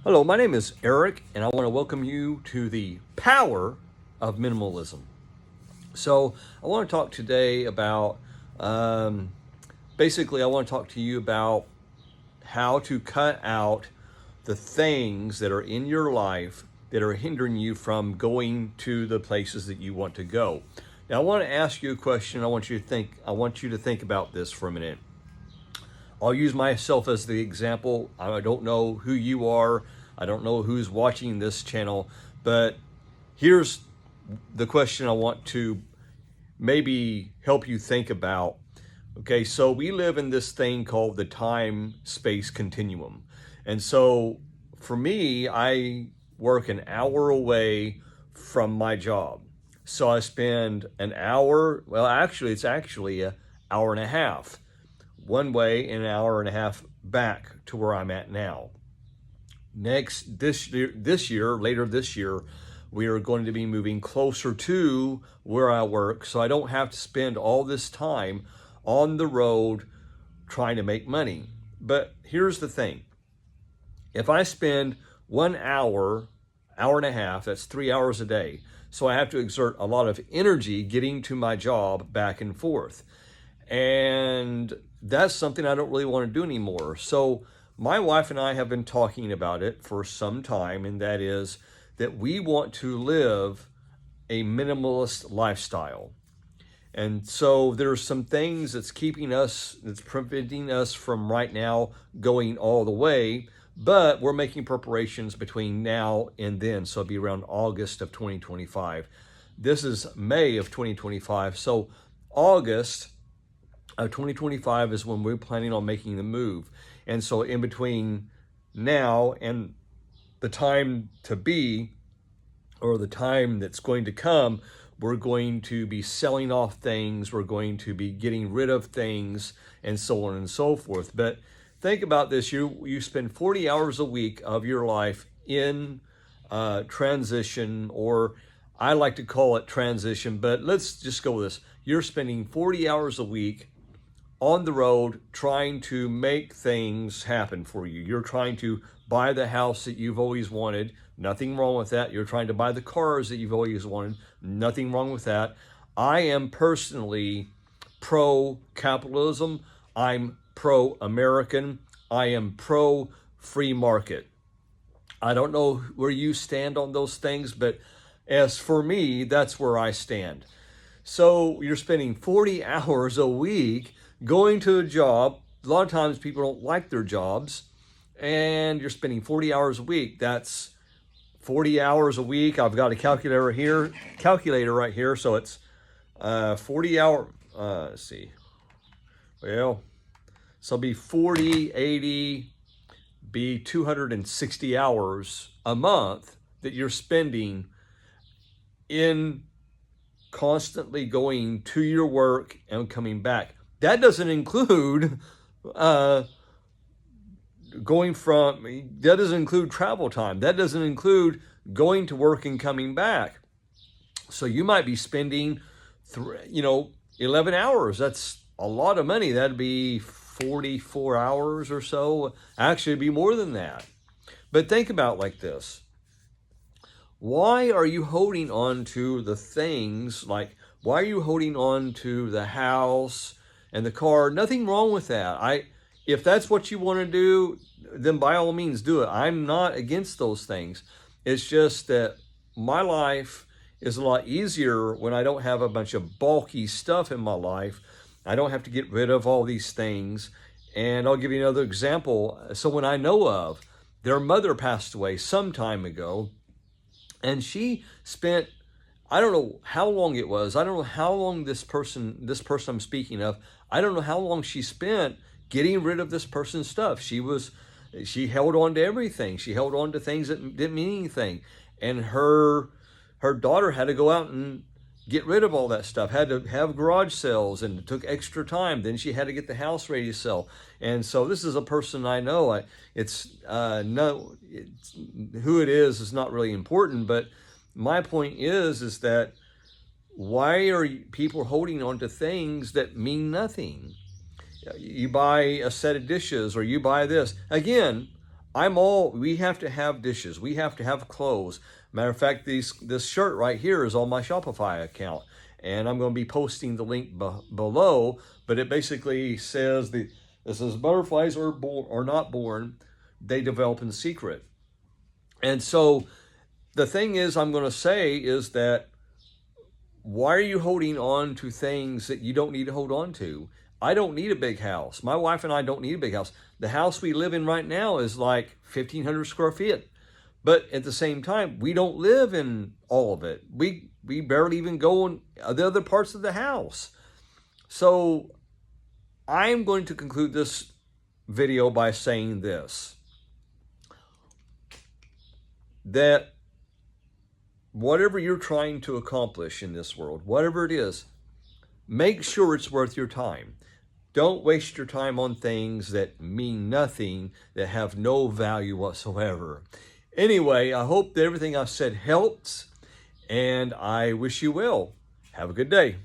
Hello, my name is Eric, and I want to welcome you to the power of minimalism. So, I want to talk today about basically, I want to talk to you about how to cut out the things that are in your life that are hindering you from going to the places that you want to go. Now, I want to ask you a question. I want you to think about this for a minute. I'll use myself as the example. I don't know who you are. I don't know who's watching this channel, but here's the question I want to maybe help you think about. Okay, so we live in this thing called the time-space continuum. And so for me, I work an hour away from my job. So I spend an hour, well, actually, it's actually an hour and a half one way and an hour and a half back to where I'm at now. Later this year, we are going to be moving closer to where I work, so I don't have to spend all this time on the road trying to make money. But here's the thing. If I spend 1 hour, hour and a half, that's 3 hours a day. So I have to exert a lot of energy getting to my job back and forth. And that's something I don't really want to do anymore. So my wife and I have been talking about it for some time, and that is that we want to live a minimalist lifestyle. And so there's some things that's preventing us from right now going all the way, but we're making preparations between now and then. So it'll be around August of 2025. This is May of 2025. So August of 2025 is when we're planning on making the move. And so in between now and the time to be, or the time that's going to come, we're going to be selling off things, we're going to be getting rid of things, and so on and so forth. But think about this, you spend 40 hours a week of your life in transition, or I like to call it transition, but let's just go with this. You're spending 40 hours a week on the road trying to make things happen for you. You're trying to buy the house that you've always wanted. Nothing wrong with that. You're trying to buy the cars that you've always wanted. Nothing wrong with that. I am personally pro-capitalism. I'm pro-American. I am pro-free market. I don't know where you stand on those things, but as for me, that's where I stand. So you're spending 40 hours a week going to a job. A lot of times people don't like their jobs, and you're spending 40 hours a week. That's 40 hours a week. I've got a calculator right here. So it's 40 hour, let's see. Well, so it'll be 40, 80, be 260 hours a month that you're spending in constantly going to your work and coming back. That doesn't include that doesn't include travel time. That doesn't include going to work and coming back. So you might be spending 11 hours. That's a lot of money. That'd be 44 hours or so. Actually, it'd be more than that. But think about it like this. Why are you holding on to the things, like why are you holding on to the house and the car? Nothing wrong with that. If that's what you want to do, then by all means do it. I'm not against those things. It's just that my life is a lot easier when I don't have a bunch of bulky stuff in my life. I don't have to get rid of all these things. And I'll give you another example. Someone I know of, their mother passed away some time ago, and she spent, I don't know how long it was. I don't know how long this person I'm speaking of, I don't know how long she spent getting rid of this person's stuff. She held on to everything. She held on to things that didn't mean anything. And her daughter had to go out and get rid of all that stuff, had to have garage sales, and it took extra time. Then she had to get the house ready to sell. And so this is a person I know. Who it is not really important, but my point is that why are people holding on to things that mean nothing? You buy a set of dishes, or you buy this. Again, we have to have dishes. We have to have clothes. Matter of fact, this shirt right here is on my Shopify account. And I'm going to be posting the link below. But it basically says, this is butterflies are not born. They develop in secret. And so the thing is, I'm going to say is that, why are you holding on to things that you don't need to hold on to? I don't need a big house. My wife and I don't need a big house. The house we live in right now is like 1,500 square feet. But at the same time, we don't live in all of it. We barely even go in the other parts of the house. So I am going to conclude this video by saying this, that whatever you're trying to accomplish in this world, whatever it is, make sure it's worth your time. Don't waste your time on things that mean nothing, that have no value whatsoever. Anyway, I hope that everything I've said helps, and I wish you well. Have a good day.